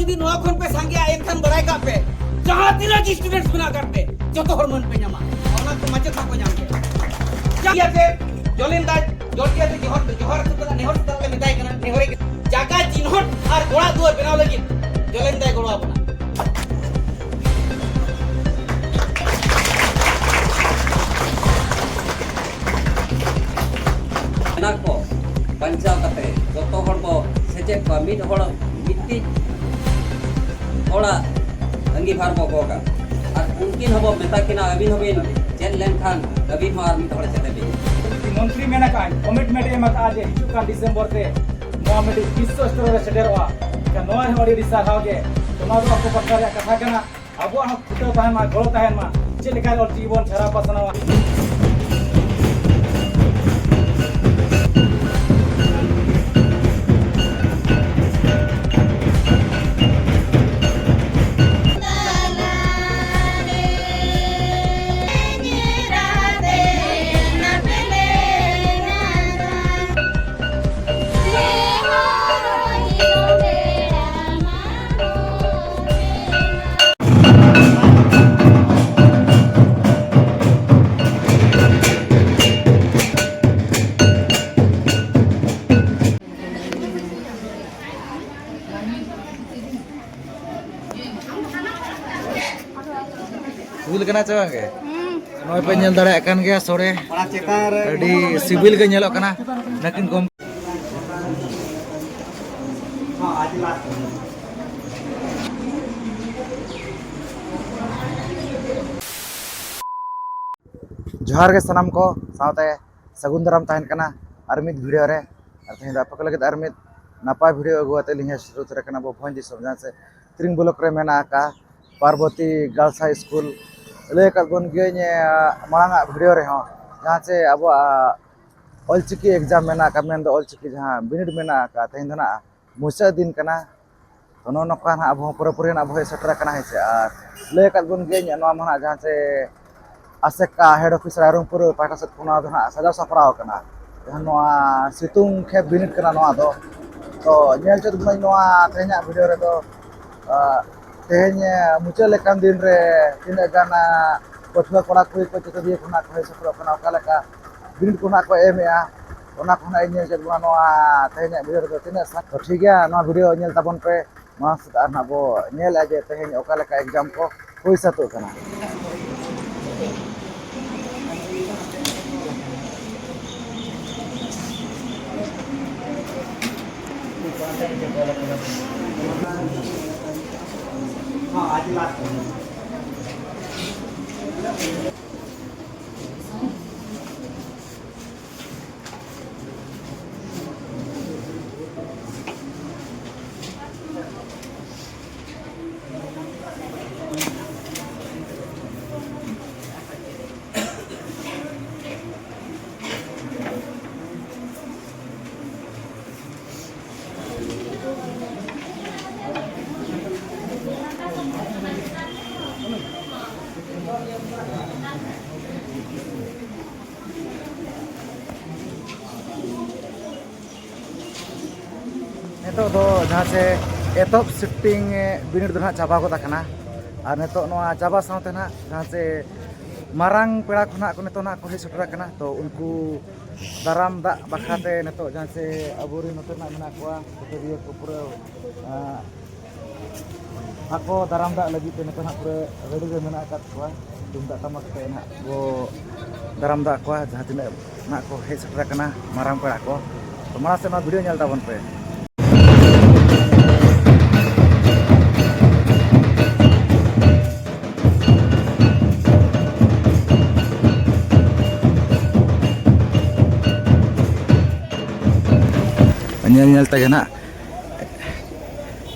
जुदी नोआ खन पे सांगिया एनखान बराय का पे जहां तिना की स्टूडेंट्स बना करते जो तो हॉर्मोन पे ᱧᱟᱢᱟ ona ko mache ta ko ᱧᱟᱢ ke ya ke jolinda jolke te johor to nehor to le mitai kana nehore jaga jinhot ar gola duar benaw lagi jolinda gola abona anak ko bancao kate joto hor ko sejek ba mid hor mitti ola anggi bhar ko ka ar unkin hobo meta kina abin hobin chen len khan abin har mid hor chete be मंत्री मेना का commitment M का जे हिजुक का December ते नोआ मेडी विश्व स्तर रे सेटेरवा का नोआ हमारी दिशा हागे तोना दो आपको पता रे कथा कना अब हम फुटो ताहन मा गोलो ताहन मा जे लेखा और जीवन छरा पसनावा सिबिल कना चे बांगे नोय पे नेल दाड़े कान गया सोरे अडी सिबिल के नेलो कना नकिन गम जोहार के सनम को सावते सगुन दाराम ताहन कना आरमित वीडियो रे और तहिन आपक लगे आरमित नापाय वीडियो अगुआते लिंग शुरू तरे कना बो भंजी समझा से त्रिंग ब्लॉक रे मेना का पार्वती गर्ल्स हाई स्कूल ले का बन गए मांगा वीडियो रे जहाँ से अब ऑलचिकी एग्जाम मेना का मेन ऑलचिकी जहाँ बिनिड मेना का तहिन दना मुसा दिन कना तो नोका ना अब पूरा अब सेटर कना है से और ले का बन गए माना जहाँ से आसेका हेड ऑफिस रायरंगपुर पाटा से पुना दना सजा सपराव कना जहाँ सितुंग खेप बिनिड कना तो नेल चत गुना तेहना वीडियो रे तो तेहन मुचा लेकान दिन रे तीना गाना पठुआ कोड़ा कुई को चतदिए खुना को सफर कना ओकालेका बिनिड खुना को एमया ओना खुना नेल चत गुना तेहना वीडियो रे तीना तो ठीक गया वीडियो नेल ताबन पे मास आर ना बो नेल आजे तेहन ओकालेका एग्जाम को होई सतो कना हाँ आज लास्ट नेतो दो जहाँ से एतब शिफ्टिंग बिनिड दो चाबा को तकना और नेतो चाबा साथ ना जहाँ से मारंग पेड़ा खुना को नेतो ना को हे सेटर कना तो उनको दाराम दा बखाते नेतो जहाँ से अबुरी नोते ना मेना कोआ तो दिए को पूरा ako daram दा लगी ते नेतो ना पूरा रेडी रे मेना का कोआ तुमदा टमक ते ना वो दाराम दा कोआ जहाँ तिना ना को हे सेटर कना मारंग पेड़ा को तो मारा से ना वीडियो नेल ताबन पे nyal tanya na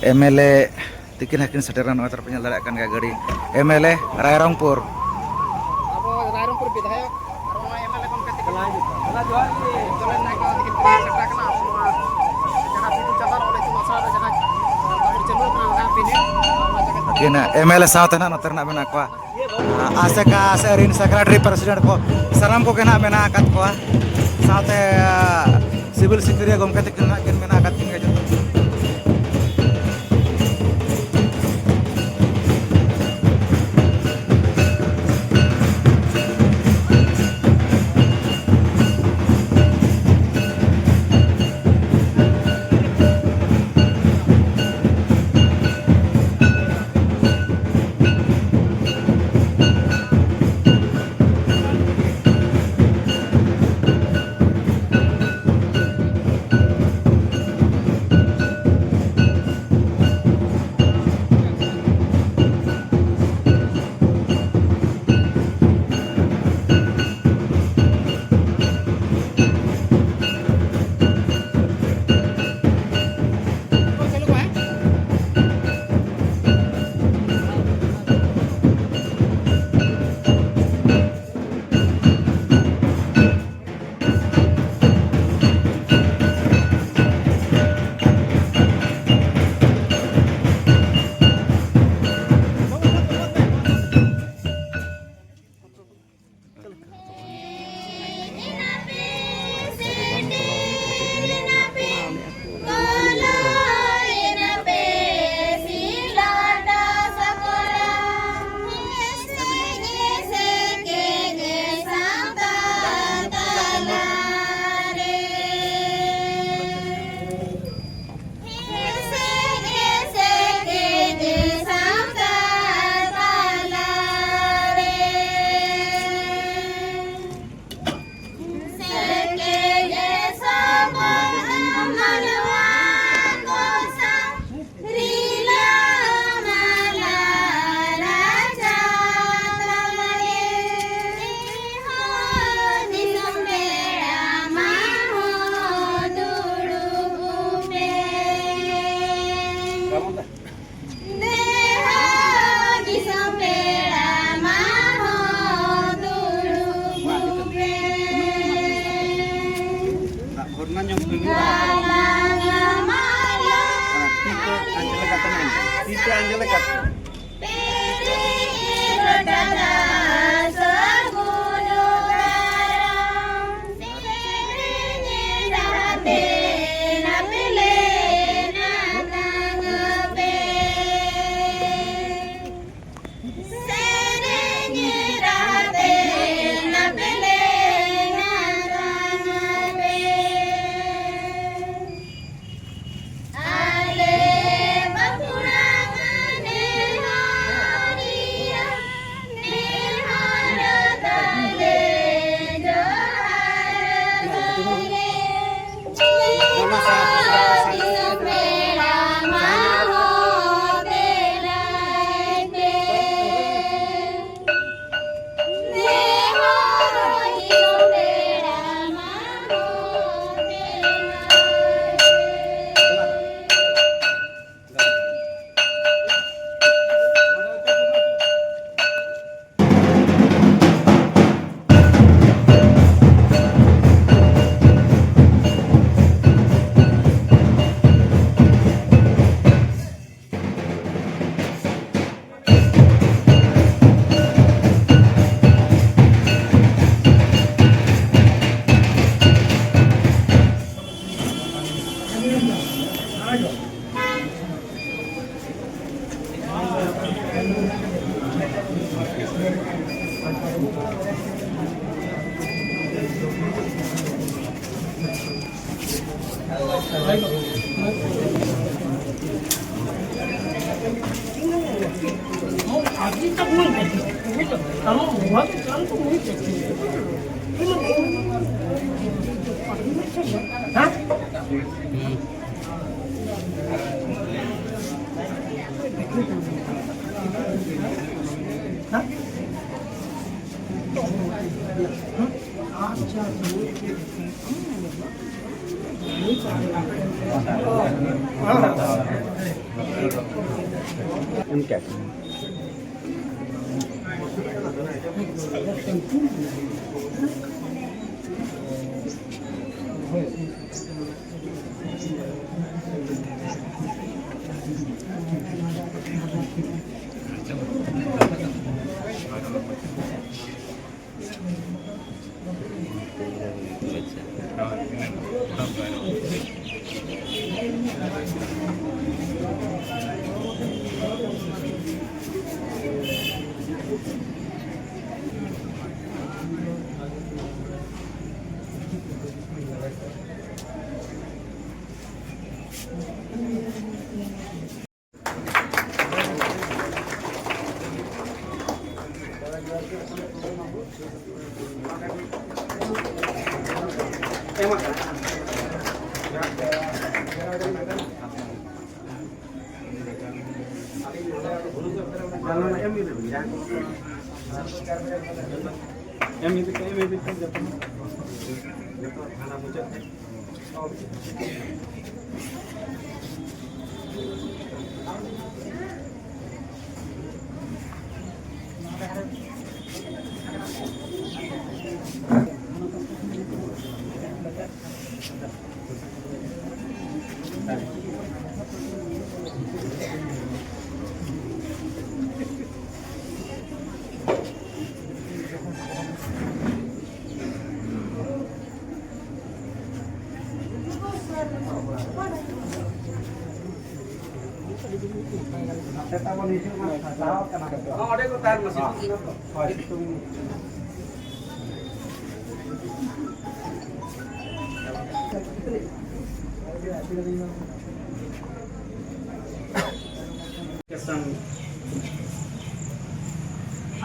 MLA tikin hakin sateran otar penyelenggaraan kan gari MLA Rairangpur abo Rairangpur bidhayak arona MLA kon kati kala johan jolen naik ko tikin setra kana semua jahat itu jalan oleh cuma sara jahat bahir cendol kana pini kina MLA saat na notar na bena ko aseka serin secretary president ko salam ko kena bena kat ko saat civil security गमके तक ना केन मेना कात किन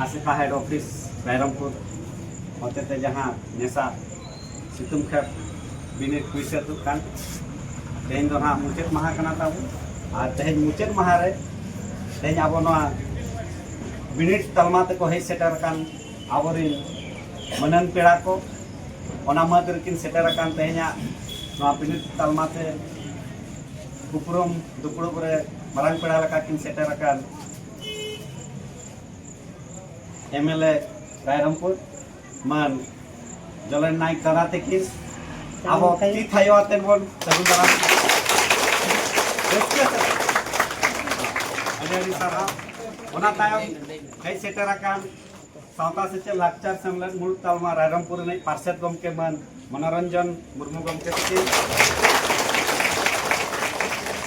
Asifa head office Bairampur होते थे जहाँ NASA सितुम खेप बिनिट पुइसे तुकान तेज दो हाँ मुचाद माह कना ताबो और तेज मुचाद माह रे तेज आबो नोआ बिनिट तलमा ते को हे सेटर कान आबोरिन मनन पेड़ा को ओना मत रकिन सेटर कान तेजा नोआ बिनिट तलमा ते उपरुम दुपुड़ुब रे मारांग पेड़ा लेका किन सेटर अकान एमएलए रायरंगपुर मान जलेन नाइक दादा तकिन अब ती थायो आतेन बोन सगुन दादा अजय सारा ओना तायम हेज सेटर अकान सावता सेचे लाकचार सेमलेट मुलुग तालमा रायरंगपुर ने पार्षद गमके मान मनोरंजन मुर्मू गमके तकिन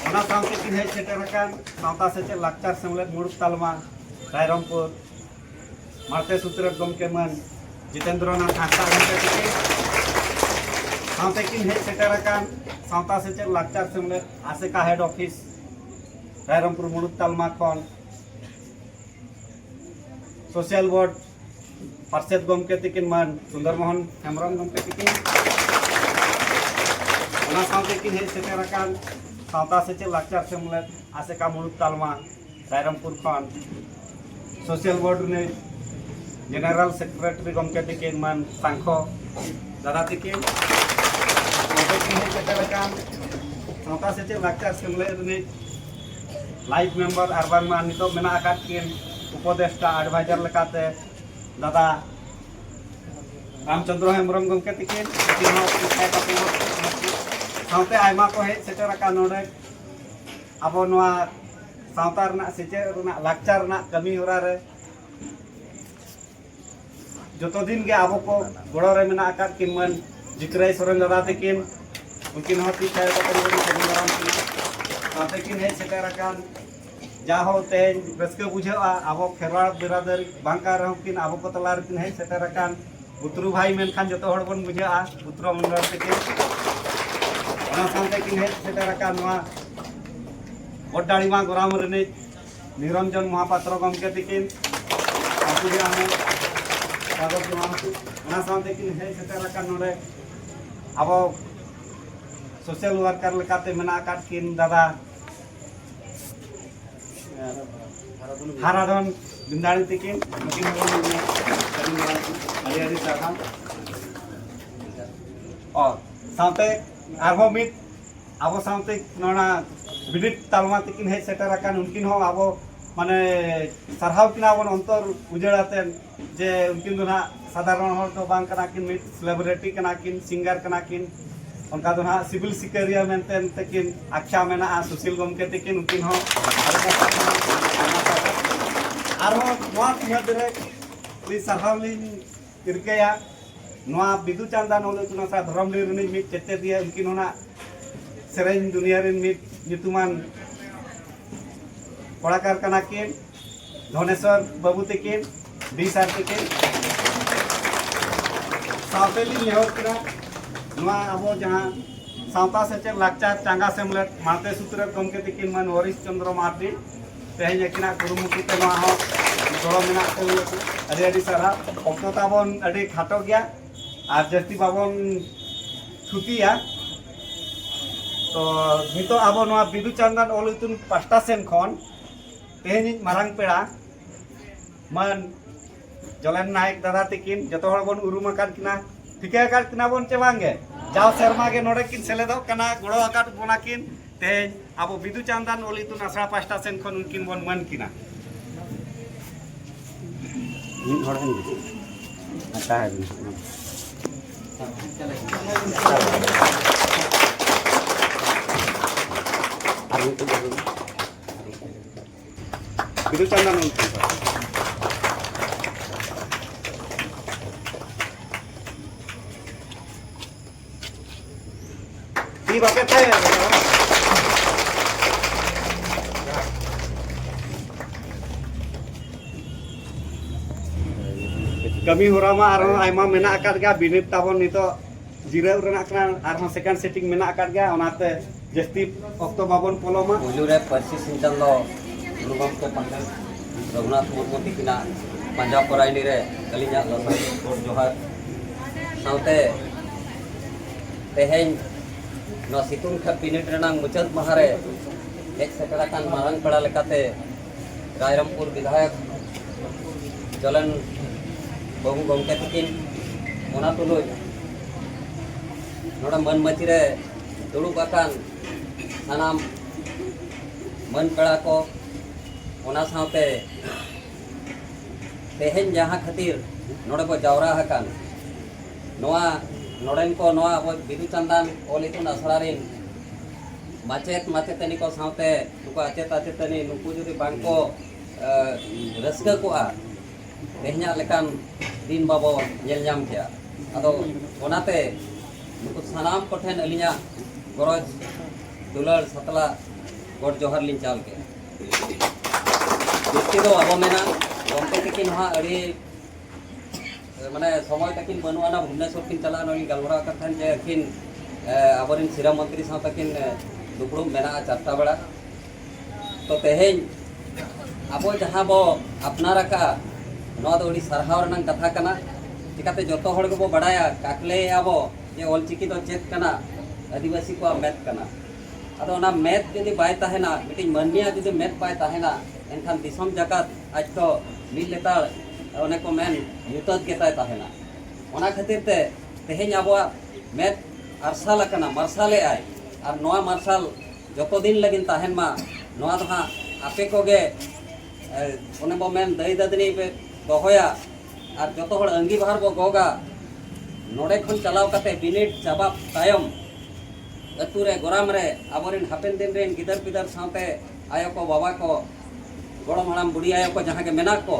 ओना सावते किन हेज सेटर अकान सावता सेचे लाकचार सेमलेट मुलुग तालमा रायरंगपुर मारते सूत्र गमके मान जितेंद्रनाथ हांसदा गमके तकिन सावते किन हेज सेटर अकान सावता सेचे लाकचार सेमलेट आसेका हेड ऑफिस रायरंगपुर मुलुग तालमा खन सोशल बोर्ड पार्षद गमके तकिन मान सुंदर मोहन हेम्ब्रम गमके तकिन ओना सावते किन हेज सेटर अकान सावता सेचे लाकचार सेमलेट आसेका मुलुग तालमा रायरंगपुर खन सोशल बोर्ड ने जनरल सेक्रेटरी गमके तकिन मान सांखो दादा तकिन सावते किन हेज सेटर अकान सावता सेचे लाकचार सेमलेट ने लाइफ मेंबर अर्बन मान नितो मेना आकात किन उपदेष्टा एडवाइजर लेकाते दादा रामचंद्र हेम्ब्रम गमके तकिन सावते आयमा को हेज सेटर अकान नोडे अब नोआ सावता रना सेचे रना लाकचार रना कमी होरा रे जतो दिन के अब को गोड़ो रे मेना आकात किन मन जिक्रे सोरेन दादा तकिन उनकिन होती छाय को सावते किन हेज सेटर अकान जा हो तेज रस्के बुझेआ अब खेरवाड़ बिरादरी बांका रहू किन अब को तलार किन हेज सेटर अकान बुतरू भाई मेनखान जतो हड़ बन बुझेआ बुतरू मंडल तकिन ओना सावते किन हेज सेटर अकान नोआ बड्डाड़ीमा गोराम रने निरंजन महापात्र गमके तकिन आपुरी आमे कागज माहतु ओना सावते किन हेज सेटर अकान नोडे अब सोशल वर्कर लेकाते मेना आकात किन दादा हाराधन बिंदाड़ी तकिन उनकिन अड़ी साधान और सावते आरहो मिट अब सावते नोना बिडिट तालमा तकिन हेज सेटर अकान उनकिन हो अब माने सरहाव किना बन अंतर उजेड़ाते जे उनकिन दो ना साधारण हर तो बांग कना किन मिट सेलिब्रिटी कना किन सिंगर कना किन उनका दो ना सिविल सिक्योरिटी मेंटेन तकिन आख्या मेना सुशील गमके तकिन उनकिन हो आरो नोआ मध्य रे सरहावलिन इरकेया नोआ बिदु चांदा नोले तुना सा धरमली रनि मिट चेते दिया उनकिन होना सेरेन दुनिया रे मिट नितुमान कलाकार कना किन धनेश्वर बाबू तकिन डी सार तकिन सावतेली नेहर किना नोआ अब जहां सावता सेचे लाकचार चांगा सेमलेट माते सूत्र गमके तकिन मान वरिश चंद्र मार्डी तेहें यकिना कुरुमुटु ते नोआ हो गोड़ो मेना अड़ी अड़ी सारा ऑक्टो ताबन अड़ी खाटो गया और जस्ती बाबन छुटिया तो नितो अब नोआ बिदु चांदन ओलुतुन पास्टा सेन खन तेहें मारांग पेड़ा मान जलेन नायक दादा तकिन जतो हड़ बन उरुम आकाद किना ठिके आकाद किना बन चे बांगे जाओ शर्मा के नोडे किन सेलेदो कना गोड़ो आकाद बोना किन तेहें अब बिदु चांदन ओलुतुन आसरा पास्टा सेन खन उनकिन बन मन किना इन हड़ हन आता है बिदु चांदन ती बाके थाय कमी हो रहा आरो आयमा मेना आकाद गया बिनित ताबन नितो जिराव रना कना आरो सेकंड सेटिंग मेना आकाद गया ओनाते जस्ती ऑक्टो बाबन पोलोमा उलू रे परसी सिंचन लो रुगम को पंडित रघुनाथ मुर्मू तकिना पंजाब पराइनी रे कलिया लसन कोट जोहार सावते तेहें नो सितुंग ख पिनिट रनांग मुचत महारे एक सेकड़ा कान मारंग पड़ा लेकाते रायरंगपुर विधायक जलन बाबू गमके तकिन ओना तुलुज नोडा मन मची रे दुड़ुब आकान सानाम मन पेड़ा को ओना साथे तेहेन जहाँ खातिर नोड़े को जावरा हकान नोआ नोड़ेन को नोआ अब बिदु चंदन ओल इतुन आसड़ा रेन माचेत माचेतनी को साथे नुको आचेत आचेतनी नुको जुदी बांको रस्का को आ तेहना लेकान दिन बाबो नेल नाम किया अदो ओनाते नुको सनाम कोठेन अलिया गरज दुलर सतला गोड जोहर लिन चाल के बिस्ती दो अब मेना गमके तकिन हा अड़ी माने समय तकिन बनुआना भुवनेश्वर किन चला नोनी गलवरा कथन जे किन आबरिन सिरा मंत्री साथ तकिन दुपड़ुम मेना चारटा बेड़ा तो तेहेन अब जहाँ बो अपनार का नोआ दो अड़ी सरहाव रनंग कथा कना चिकाते जतो हड़ को बो बड़ाया काकले आबो जे ऑलचिकी दो चेक कना आदिवासी को मैथ कना अदो ना मैथ जदि बाय ताहेना मिटिंग मनिया जदि मैथ बाय ताहेना एनखान दिसम जगत आज तो मिल लेता ओने को मेन युतत केताय ताहेना ओना खातिर ते तेहेन आबो मैथ अरसाल कना मार्शाले आय और नोआ मार्शाल जतो दिन लगिन ताहेन मा नोआ तो हाँ आपे को गे ओने बो मेन दई ददनी पे दोहोया और जतो हड़ अंगी बाहर बो गोगा नोडे खन चलाव कते बिनिट जवाब तायम अतुरे गोराम रे आबरिन हापेन दिन रेन गिदर पिदर साथे आयो को बाबा को गोड़म हड़ाम बुढ़ी आयो को जहाँ के मेना को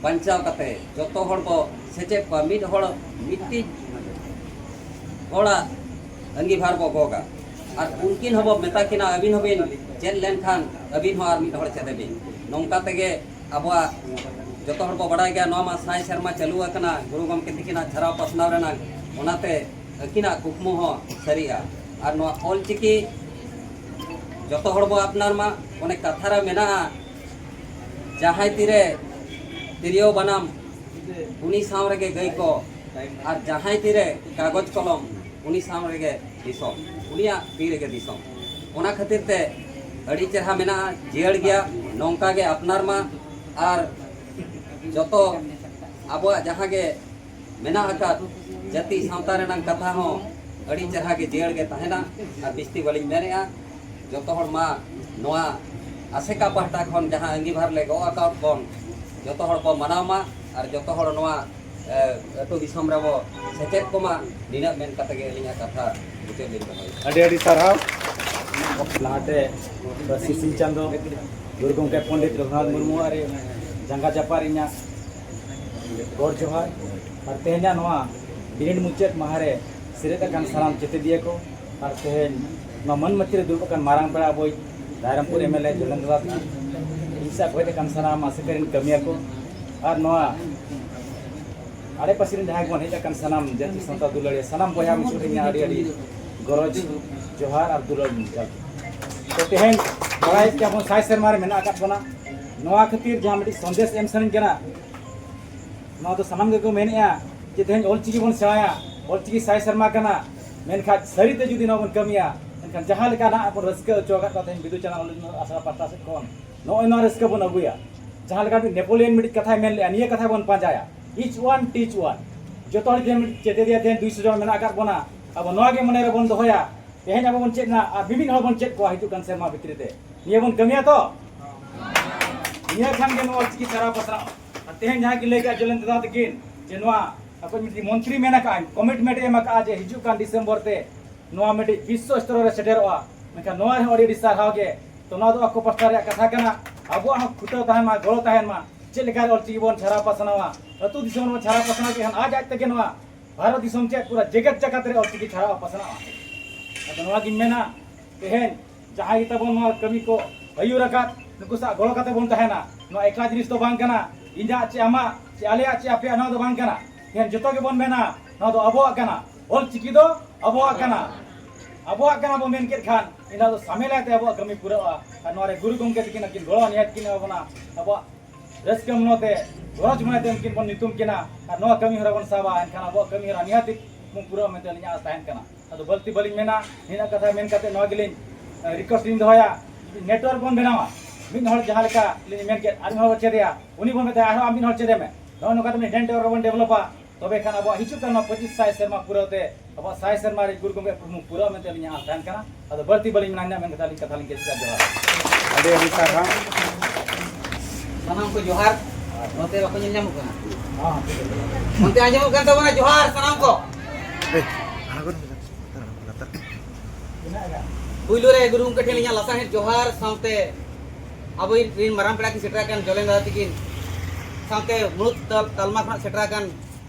बंचाव कते जतो हड़ को सेचे को मिड हड़ मिट्टी गोड़ा अंगी भार बो गोगा और उनकिन हबो मेता किना अबिन हबिन चेन लेन खान अबिन हो और मिड हड़ चेदेबिन नोंका तेगे आबवा जतो हड़ को बड़ा गया नोमा साई शर्मा चालू अकना गुरु गमके तिकिना छराव पसनाव रेना ओनाते अकिना कुकमु हो सरिया और नो ऑलचिकी जतो हड़ बो अपनार मा ओने कथारा मेना जहां तीरे तिरियो बनाम उनी सामरे के गई को और जहां तीरे कागज कलम उनी सामरे के दिसम उनिया तीरे के दिसम ओना खातिर ते अड़ी चेहरा मेना जियड़ गया नौका के अपनार मा और जतो अब जहाँ के मेना हकात जाति सावता रेना कथा हो अड़ी चेहरा के जियड़ के तहेना और बिस्ती वाली मेरेआ जतो हड़ मा नोआ आसेका पहटा खन जहाँ अंगीभार ले गो अकाउंट कोन जतो हड़ को मनाव मा और जतो हड़ नोआ अतो दिसम रे बो सेचेत को मा निना मेन कथा के लिया कथा बुते दिन होय अड़ी अड़ी सरहाव लाटे सिसिल चंदो दुर्गम के पंडित रघुनाथ मुर्मू अरे जंगा जापार इना गोड़ जोहार और तेहना नोआ बिनिड मुचेत महारे सिरेत कान साराम चेते दिए को और तेहन नो मन मतिर दुर्ब कान मारांग पेड़ा बोई रायरमपुर एमएलए जलंधर इंसा कोई कान साराम आसेकरिन कमिया को और नोआ आड़े पासिन जहां को हेजा कान सानाम जाति संता दुलड़े सानाम बया मिसुरिन आड़ी आड़ी गरज जोहार और दुलड़ मिल तो तेहन बड़ाई के अपन साई शर्मा मेना आकात बना नोआ खातिर जहां मिटी संदेश एम सनिन केना नोआ तो सामान को मेनेआ जे तेहन ऑलचिकी बन सेवाया ऑलचिकी साई शर्मा कना मेनखा सरीते जुदी नोबन कमिया मेनखान जहां लेका ना अपन रस्का चोगा तेहन बिदु चैनल आसरा पाटा से कोन नोय नो रस्का बन अगुया जहां लेका नेपोलियन मिटी कथा मेन ले निया कथा बन पाजाया ईच वन टीच वन जतो हड़ जे चेते दिया तेहन 200 जन मेना आकात बना अब नोआ के मने रे बन दोहया तेहन अब बन चेतना आ विभिन्न हड़ बन चेत को हितु कान शर्मा भितरी ते निया बन कमिया तो निया खान के नो ऑलचिकी सारा पसरा तेहन जहां की लेके जलन दादा तकिन जे नोआ अपन मिटी मंत्री मेना का कमिटमेंट एम का जे हिजु कान दिसंबर ते नोआ मिटी विश्व स्तर रे सेटेरवा मेका नोआ हे ओडी दिसा हागे तो नोआ दो अको पस्ता रे कथा कना अब हम खुटो ताहन मा गोलो ताहन मा चे लेका ऑलचिकी बन छरा पसनावा अतु दिसम मा छरा पसना के हम आज तक नोआ भारत दिसम चे पूरा जगत जगत रे ऑलचिकी छरा पसनावा अब नोआ की मेना तेहन जहां ही तबन नोआ कमी को अयु रकात नुकु सा गोलो कते बन ताहना नोआ एकला जिनिस तो बांग कना इंजा चे आमा चे आलिया चे आपे ना दो बांग कना तेहन जतो के बन मेना ना दो अबो कना ऑलचिकी दो अबो कना बो मेन के खान इना दो सामेलाते अबो कमी पूरा और नोआ रे गुरु गमके तकिन किन गोलो नियत किन बना अबो रस्कम नोते गरज मनाते किन बन नितुम किना और नोआ कमी हरा बन साबा एनखान अबो कमी हरा नियत मुं पूरा मेते लिया ताहन कना अदो बलती बलिन मेना हिना कथा मेन कते नोआ गिलिन रिक्वेस्ट दिन दोया नेटवर्क बन बनावा मिन हड़ जहां लेका लिन मेन के आदमी हड़ चेदिया उनी बन मेते आरो आमिन हड़ चेदे में नो नो कते नेट टावर बन डेवलपा तबे खान अब हिचु करना 25 साई शर्मा पुराते अब साई शर्मा रे गुरु गमके पूरा मेते लिया ताहन कना अदो बलती बलिन मेना मेन कथा लिन के जोहार ᱟᱹᱰᱤ ᱥᱟᱨᱦᱟᱣ sanam ko johar note bako nyel nyamuk kana हाँ ठीक है onte anjamuk kan tabona johar sanam ko Eh, agun latar. puylu re guru ungke thelinya lasa het johar saute abu rin maram peda ki setra kan jolen da tikin saute mulut talma khna setra kan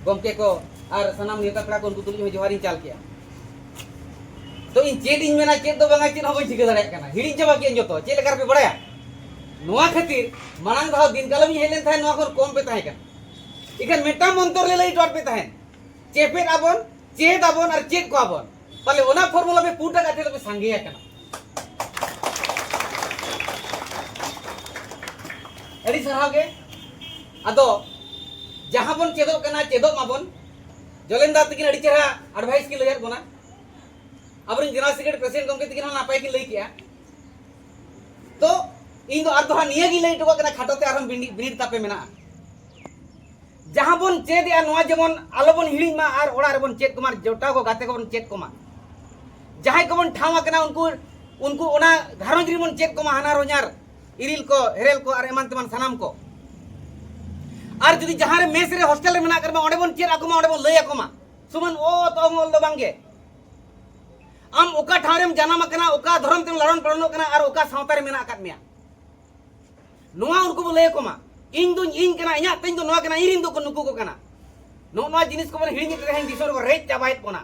gomke ko ar sanam neta peda ko unku tuli joharin chal kiya तो इन चेट इन मेना चेट तो बंगा चेट हबई चिका दाड़े kana हिड़ी चबा के जतो चेट लेकर पे बड़ाया नोआ खातिर मानंग धाव दिन कालम हेलेन थाय नोआ को कम पे ताहे का इकन मेटा मंतर ले लई टॉट पे ताहे चेपेट आबन चेट आबन और चेट को आबन पाले ओना फॉर्मूला पे पुटा काटे तो संगेया kana एडी सराव के अदो जहां बन चेदो कना चेदो माबन जलेंदा तकिन अडी चेहरा एडवाइस की लयत बना अब जनरल सेक्रेटरी प्रेसिडेंट गमके तकिन नापाय की लई किया तो इन दो आर दोहा निया की लई टोका कना खाटोते आरम बिनिड तापे मेना जहां बन चेद या नोआ जेमन आलोबन हिड़ी मा आर ओड़ा रे बन चेद कुमार जोटा को गाते को बन चेद कोमा जहां को बन ठावा कना उनको ओना घारों री बन चेद कोमा हाना रोजार इरिल को हेरेल को आर एमान तमान सनाम को आर जदी जहां रे मेस रे हॉस्टल रे मेना कर मा ओडे बन चेद आको मा ओडे बन लई आको मा सुमन ओ तो मोल दो बांगे आम ओका ठावरेम जानाम कना ओका धर्म तेम लड़न पड़नो कना आर ओका सावतारे मेना आकात मिया नोआ उनको बोले को मा इन दुन इन कना इया तेन दो नोआ कना इरिन दो को नुकु को कना नोआ जिनिस को बन हिड़िन ते हेन दिसोर को रेच चाबायत कोना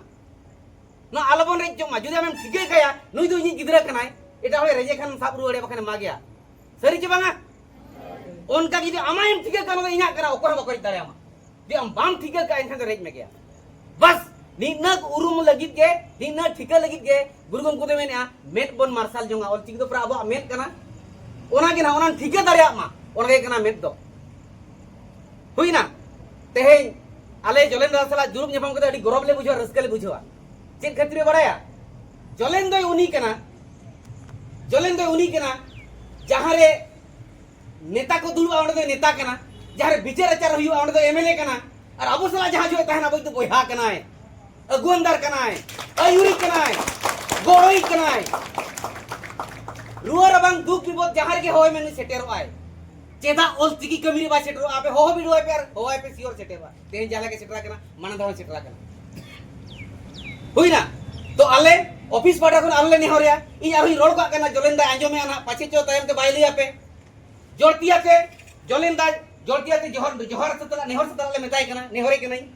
नो आलोबन रेच चोमा जुदि आमेम ठिके खाया नुई दो इन गिदरा कनाय एटा होय रेजे खान साब रुवाड़े बखने मागिया सरी चे बांगा उनका जुदि आमायम ठिके कनो इया कना ओकर बको दारे आमा दि आम बाम ठिके का एनखान रेच में गया बस निनक उरुम लगित के निना ठिका लगित के गुरु गम को मेना मेट बन मार्शल जोंगा और चिक दो प्रा अब मेट कना ओना के ना ओना ठिका दारे मा ओना के कना मेट दो हुईना तेहे आले जलेन रासला जुरुम जपम कते अडी गौरव ले बुझो रस्कले बुझवा चेक खतरे बड़ाया जलेन दो उनी कना जहां रे नेता को दुलवा ओंडे दो नेता कना जहां रे विचार आचार हुई ओंडे दो एमएलए कना और अबो सला जहां जो तहना बई तो बोहा कना है अगुंदर कनाय अयुरी कनाय गोड़ोई कनाय रुआर बंग दुख विपद जहार के होय मेनु सेटेरो आय चेदा ओल तिकी कमी बा सेटेरो आपे हो बिडो पे होय पे सियोर सेटेबा तेन जाला के सेटरा कना मन धाव सेटरा कना हुईना तो आले ऑफिस पाटा कोन आले ने होरिया इ आरो रोड का कना जलेंदा आंजो में आना पाछे चो तायम ते बाई लिया पे जोरतिया के जलेंदा जोरतिया के जोहर सतला नेहर सतला ले मेताय कना नेहरे के नहीं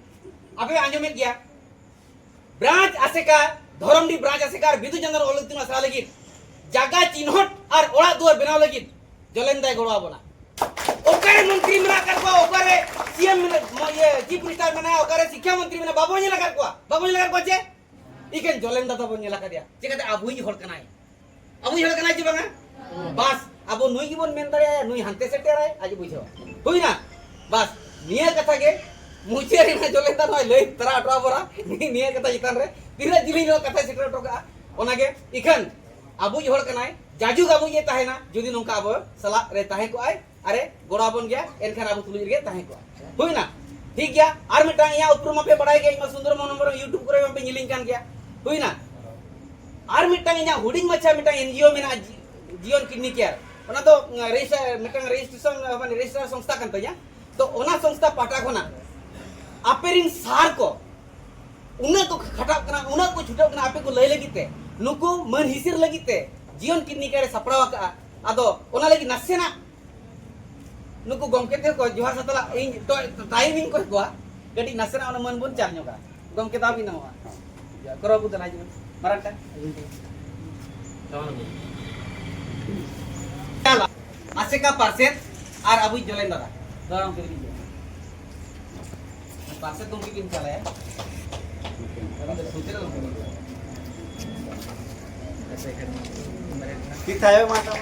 आपे आंजो में गया ब्रांच आसेका धरमडी ब्रांच आसेका बिदु चंद्र ओलतिन असरा लगी जागा चिन्हट और ओड़ा दुआर बनाव लगी जलेंदा गोड़ा बना ओकरे मंत्री मना कर को ओकरे सीएम ये चीफ मिनिस्टर मना ओकरे शिक्षा मंत्री मना बाबू ने लगा को छे इकेन जलेंदा तो बन लगा दिया चिकाते अबुई हर कनाय चे बांगा बस अबो नुई की बन मेन दरे नुई हंते सेटे रे आज बुझो होई ना बस निया कथा के मुझे रे जलेंदा नय लई तरा अटवा बरा निया कथा जितान रे तिरा जिली नो कथा सेटर टोका ओना के इखन अबु हर कनाय जाजू गाबु ये ताहेना जुदी नोंका अब सला रे ताहे को आय अरे गोड़ा बन गया एनखान अबु तुलि रे ताहे को होई ना ठीक गया आर मिटा या उपरमा पे बड़ाई गया इमा सुंदर नंबर YouTube करे पे निलिंग कान गया होई ना आर मिटा या हुडिंग मच्छा मिटा एनजीओ मेना जीवन किडनी केयर ओना तो रजिस्ट्रेशन माने रजिस्ट्रार संस्था कान तया तो ओना संस्था पाटा कोना आपेरिन सार को उना को खटाव कना उना को छुटाव कना आपे को लय लगिते नुकु मन हिसिर लगिते जीवन किडनी केयर सपराव का आदो ओना लगी नसेना नुकु गमके ते को जोहार सतला इन तो टाइमिंग को को गडी नसेना ओना मन बुन चारन्यो का गमके दाबी ना हुआ करो बुत ना जीवन मराठा चला आसे का पार्सेल और अबु जलेन दादा गरम कर दीजिए पार्सेल तुम किन चला है ठीक है माता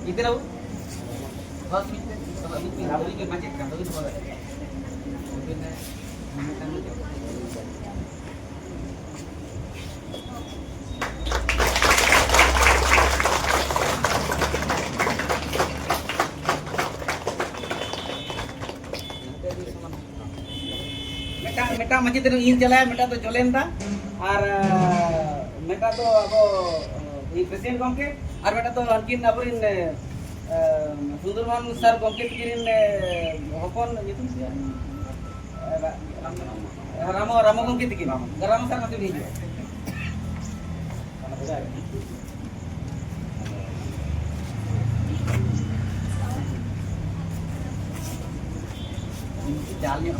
इतना वो बस मिनट तो अभी रावली के बजट का तो इस बार मेटा मजे दिन इन चलाया मेटा तो जोलेंदा और मेटा तो अब प्रेसिडेंट गमके और मेटा तो अनकिन अबरिन सुंदरमोहन सर गमके किरिन हपन नितुम रामो गमके तिकिन रामो सर मते हिजो जालnya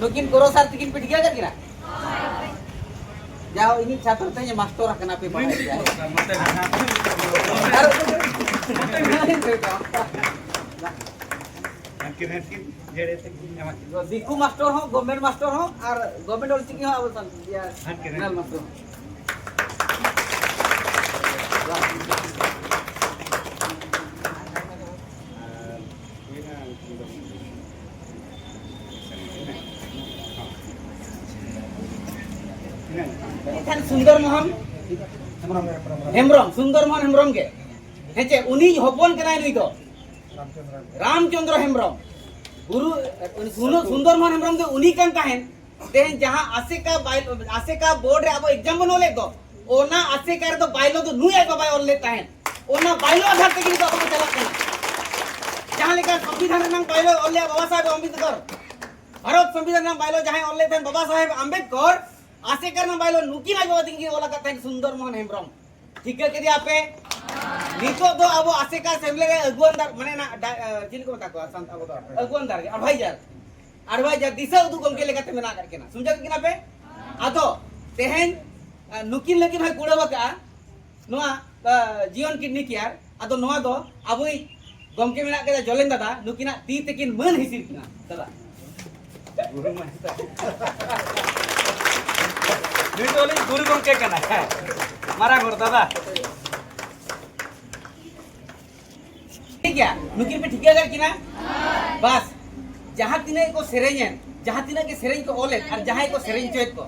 Mungkin koro saat bikin pediga kan kira? Jauh ini catatnya master kenapa banyak ya? Diku master ho, government master ho, और government और सिंह हो अवसान या नल master. Kan Sundarmohan Hembrong ke hece uni hopon kenai nui to Ramchandra Hembrong guru Sundarmohan Hembrong ke uni kan kahen tehen jaha aseka board re abo exam banole to ona aseka re to bailo to nui ai babai olle kahen ona bailo adhar te kini to abo chalak kana jaha leka संविधान re nang bailo olle baba saheb ambedkar bharat संविधान nang bailo jaha olle ten baba saheb ambedkar आसे करना buy low नुकी ना जो दिंगी वाला कहते हैं सुंदरमोहन हेम्ब्रम ठीक है करिए आपे नितो तो अब आसे का असेंबली रे अगुवंदार माने ना चिल को बता को संत अब तो अगुवंदार के एडवाइजर दिशा उदु गम के लेकाते मेना करके ना समझा कि ना पे आदो तेहन नुकी लेकिन है गुड़ा बका नोआ जीवन किडनी केयर आदो नोआ दो अबुई गम के मेना के जलेन दादा नुकी ना ती तकिन मन हिसिर किना दादा गुरु मास्टर निटोली गुरु गमके कना है मारा गोर दादा ठीक है नुकिन पे ठीक है कि ना बस जहां तिने को सेरेंयन जहां तिने के सेरेंय को ओले और जहां को सेरेंय चोयत को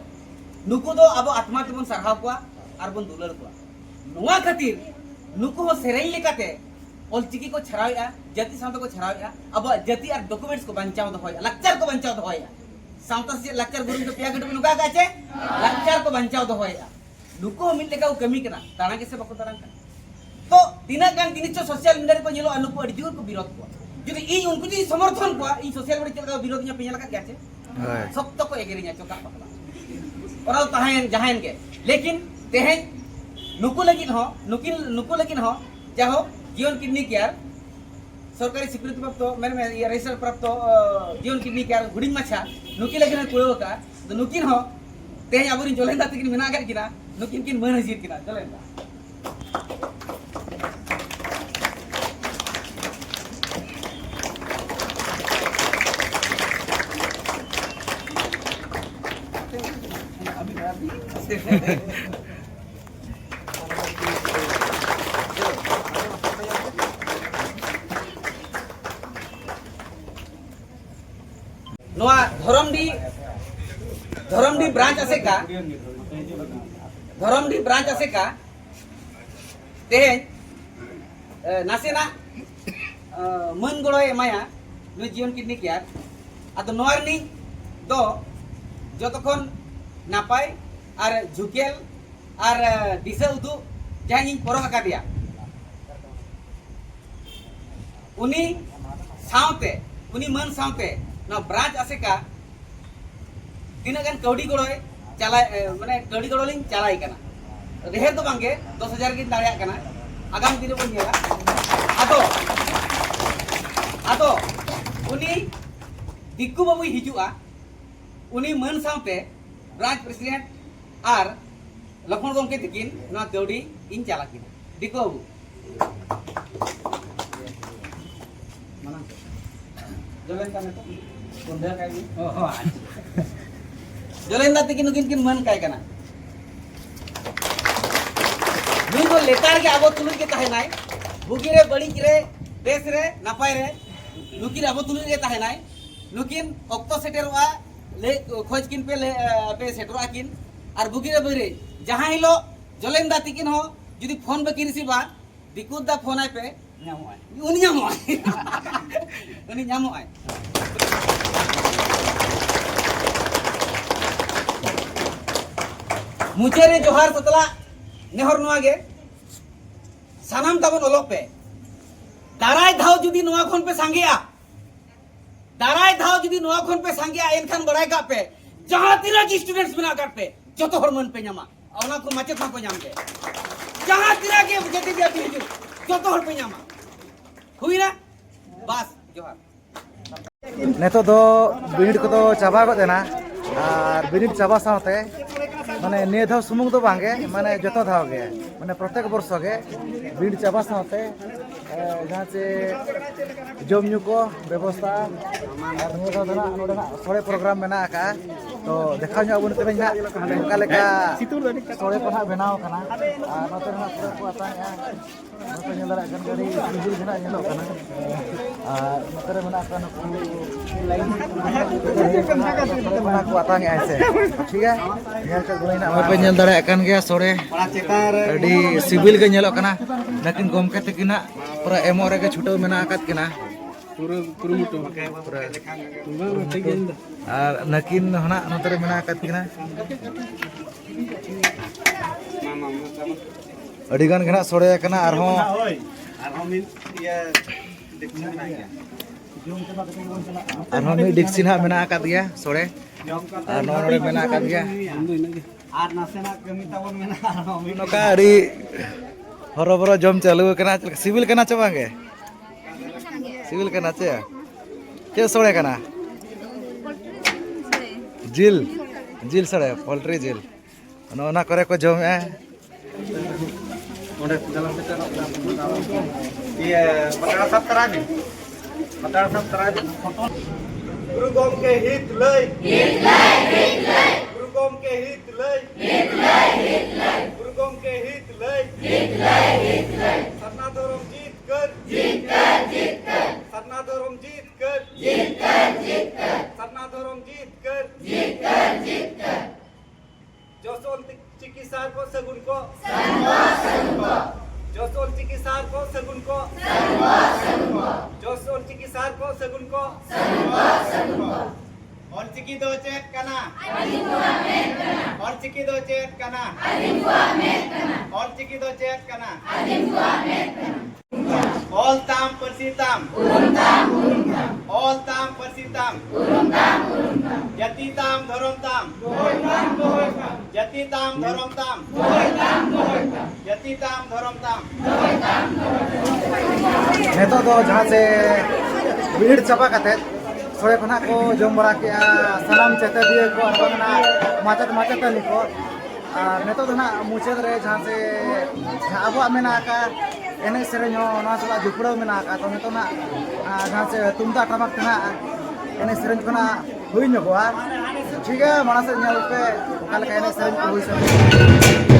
नुकु दो अब आत्मा तेबन सरहाव को और बन दुलर को नुवा खातिर नुकु हो सेरेंय लेकाते ऑलचिकी को छरावया जाति सावता को छरावया अब जाति और डॉक्यूमेंट्स को बचाव दो होया लेक्चर को बचाव दो होया सावता से लेक्चर गुरु के पिया गड में नुका काचे लेक्चर को बचाव दो होया नुकु मिल लेका कमी कना ताना कैसे बको तारन का तो दिना गान दिनिचो सोशल मीडिया को जेलो अनुको अडिजोर को विरोध को যদি এই উনকু যদি সমর্থন কোয়া এই সোশ্যাল মিডিয়া का विरोध nya पेnya लगा क्या छे सब तो को एगेरिnya चोका पकला और ताहेन जहान के लेकिन तेहेन नुकु लगिन हो जाहो जीवन किडनी केयर सरकारी स्वीकृति प्राप्त मैंने ये रजिस्टर प्राप्त जीवन किडनी केयर गुडिंग माछा नुकी लगिन कुळो का तो नुकिन हो तेहेन आबुरिन जोलेंदा तकिन मेना गड किना नुकिन किन मन हजीर किना जोलेंदा नोआ धरमडी ब्रांच आसे का तेहेन नासेना मन गड़ो एमाया नुई जीवन किडनी केयर आदो नोआरनी दो जतखन नापाय और झुकेल और दिशा उदु जहां परख आकादिया उनी सावते उनी मन सावते ना ब्रांच आसेका तीना गान कौड़ी गड़ोय चला माने कौड़ी गड़ो लिंग चलाई कना रेहर तो बांगे 10,000 गिन दाड़िया कना आगाम दिन बन नेला आदो उनी दिक्कु बाबू हिजुआ उनी मन सावते ब्रांच प्रेसिडेंट और लक्ष्मण गमके तकिन ना कौड़ी इन चला किना दिक्कु बाबू माना जलेन का तो बंधा काय जलेन दा तकिन नुकिन किन मन काय कना ᱠᱷᱚᱱ ᱞᱮᱛᱟᱲ ᱜᱮ ᱟᱵᱚ ᱛᱩᱞᱩᱡ ᱜᱮ ᱛᱟᱦᱮᱱᱟᱭ ᱵᱩᱜᱤ ᱨᱮ ᱵᱟᱹᱲᱤᱡ ᱨᱮ ᱵᱮᱥ ᱨᱮ ᱱᱟᱯᱟᱭ ᱨᱮ ᱱᱩᱠᱤᱱ ᱟᱵᱚ ᱛᱩᱞᱩᱡ ᱜᱮ ᱛᱟᱦᱮᱱᱟᱭ ᱱᱩᱠᱤन ᱚᱠᱛᱚ ᱥᱮᱴᱮᱨᱚᱜᱼᱟ खोज किन पे सेटरा किन और बुगी रे बरे जहां हिलो जलेंदा तिकिन हो जुदी फोन बकी रिसीवा दिकुदा फोन आय पे ᱧᱟᱢᱚᱜᱼᱟᱭ उनी ᱧᱟᱢᱚᱜᱼᱟᱭ मुझे रे जोहार सतला नेहर नोआ गे सानाम ताबन ओलो पे दाराय धाव जुदी नोआ खन पे सांगेया दाराय धाव जुदी नोआ खन पे सांगेया एनखान बड़ाय का पे जहां तिना की स्टूडेंट्स बना कर पे जतो हरमन पे ᱧᱟᱢᱟ ओना को माचे को ᱧᱟᱢ के जहां तिना के जति भी अभी हिजु जतो हर पे ᱧᱟᱢᱟ हुईना बस जोहार नेतो दो बिनिड को चाबा गद एना और बिनिड चाबा साथे माने ने धाव सुमुंग दो बांगे माने जतो धाव गे माने प्रत्येक वर्ष गे बिनिड चाबा साथे जहां से जमन्यू को व्यवस्था और ने धाव ना नोडना सोरे प्रोग्राम मेना का तो देखा ᱧᱚᱜ ᱟᱵᱚᱱ ᱛᱮᱵᱮᱧ ᱦᱟᱸᱜ ᱚᱱᱠᱟ ᱞᱮᱠᱟ ᱥᱚᱲᱮ ᱠᱚ ᱦᱟᱸᱜ ᱵᱮᱱᱟᱣ ᱠᱟᱱᱟ ᱟᱨ ᱱᱚᱛᱮ ᱨᱮ ᱦᱟᱸᱜ ᱯᱩᱨᱟᱹ ᱠᱚ ᱟᱛᱟᱝᱮᱜᱼᱟ ᱱᱚᱛᱮ ᱧᱮᱞ ᱫᱟᱲᱮᱭᱟᱜ ᱠᱟᱱ ᱜᱟᱹᱰᱤ ᱥᱤᱡᱤᱞ ᱜᱮ ᱦᱟᱸᱜ ᱧᱮᱞᱚᱜ ᱠᱟᱱᱟ ᱟᱨ ᱱᱚᱛᱮ ᱨᱮ ᱢᱮᱱᱟᱜ ᱠᱚᱣᱟ ᱱᱩᱠᱩ ᱚᱱᱟ ᱠᱚ ᱟᱛᱟᱝᱮᱜᱼᱟ ᱥᱮ ᱴᱷᱤᱠ ᱜᱮᱭᱟ ᱧᱮᱞ ᱠᱟᱜ ᱜᱩᱞᱟᱹᱭ ᱱᱟᱜ ᱯᱮ ᱧᱮᱞ ᱫᱟᱲᱮᱭᱟᱜ ᱠᱟᱱ ᱜᱮᱭᱟ ᱥᱚᱲᱮ ᱟᱹᱰᱤ ᱥᱤᱵᱤᱞ ᱜᱮ ᱧᱮᱞᱚᱜ ᱠᱟᱱᱟ ᱞᱮᱠᱤᱱ ᱜᱚᱢᱠᱮ ᱛᱟᱹᱠᱤᱱᱟᱜ ᱯᱩᱨᱟᱹ ᱮᱢᱚᱜ ᱨᱮᱜᱮ ᱪᱷᱩᱴᱟᱹᱣ ᱢᱮᱱᱟᱜ ᱟᱠᱟᱫ ᱠᱤᱱᱟ और नकिन हना नोते रे मेना आकत किना अडी गान घना सोड़े कना आरहों मी डिक्सिन हा मेना आकत गया सोड़े और नोरे मेना आकत गया आर नासेना कमी ताबन मेना नोका अडी हरोबरो जम चालू कना सिविल कना चबांगे सिविल कना चे के सोड़े कना जिल जिल सड़े पोल्ट्री जिल ओना करे को जम है ओंडे चला से ये पटाड़ा सब तरह भी गुरु गोम के हित लय गुरु गोम के हित लय गुरु गोम के हित लय सतना धर्म जीत कर सतना धर्म जीत कर सतना धर्म जीत कर जोसोल चिकित्सा को सगुन को जोसोल चिकित्सा को सगुन को जोसोल चिकित्सा को सगुन को और चिकी दो चेत कना और चिकी दो चेत कना और चिकी दो चेत कना ऑल ताम परसीताम ऑल ताम परसीताम यति ताम धरम ताम यति ताम धरम ताम यति ताम धरम ताम नेतो दो जहां से भीड़ चापा कते सोड़े खना को जम बड़ा के सलाम चेते दिए को अरबना माचत माचतनी को और नेतो दो ना मुचेद रे जहां से अबो मेना का एने सेरेन ना सला जुपड़ो मेना का तो नेतो ना जहां से तुमदा टमाक ना एने सेरेन खना हुई नगोआ ठीक है माना से ᱧᱮᱞ पे ओका लेका एने सेरेन को हुई से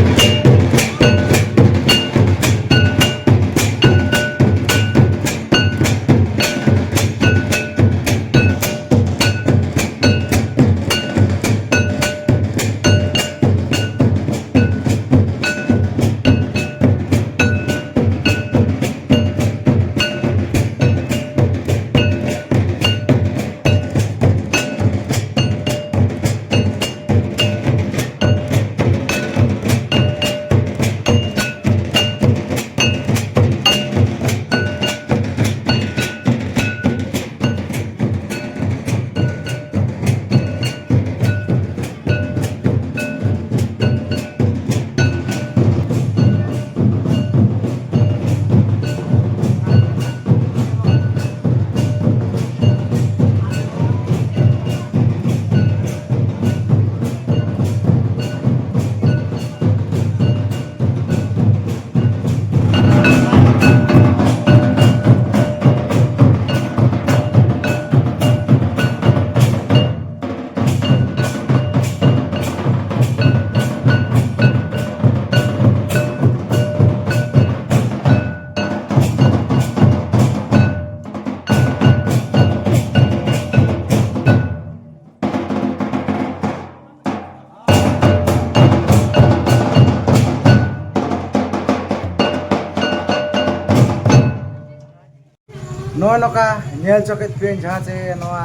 नोय नोका नेल चौकेट पे जहाँ से नोआ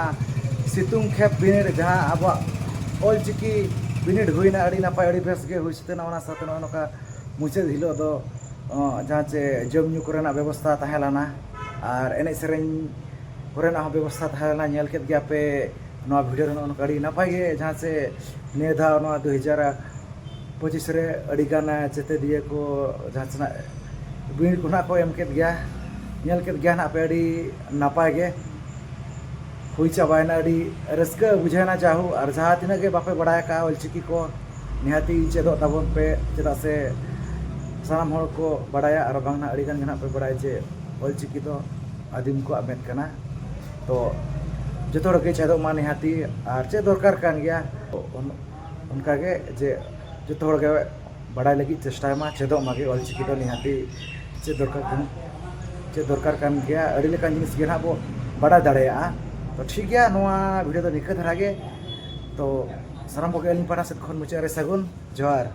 सितुंग खेप बिनिड जहाँ अब ऑलचिकी बिनिड हुईना अड़ी नापाय अड़ी बेस गे हुई सते ना साथे नोय नोका मुचाद हिलो दो जहाँ से जम न्यू कोरेना व्यवस्था तहेलाना और एने सेरेन कोरेना व्यवस्था तहेलाना नेल केत गया पे नोआ वीडियो रे नोका अड़ी नापाय गे जहाँ से नेधा नोआ 2025 रे अड़ी गाना चेते दिए को जहाँ से बिनिड को ना को एम केत गया नेल केत गया ना पे अड़ी नापाय गे हुई चाबायना अड़ी रस्क बुझाना चाहू और जहाँ तीना के बापे बड़ा का ऑलचिकी को निहाती चेदो ताबन पे चेदा से सानाम हर को बड़ाया और बांगना अड़ी गान पे बड़ाय जे ऑलचिकी तो आदिम को आमेद कना तो जतो रके चेदो मा निहाती और चे दरकार कान गया उनका के जे जतो हर के बड़ाय लगी चेष्टा मा चेदो मागे ऑलचिकी तो निहाती चे दरकार कान गया अड़ी लेकान जिनिस गे ना बो बड़ा दाड़ेया तो ठीक है नोआ वीडियो तो निका धरागे तो साराम को अलिंग पाना से खन मुचारे सगुन जोहार।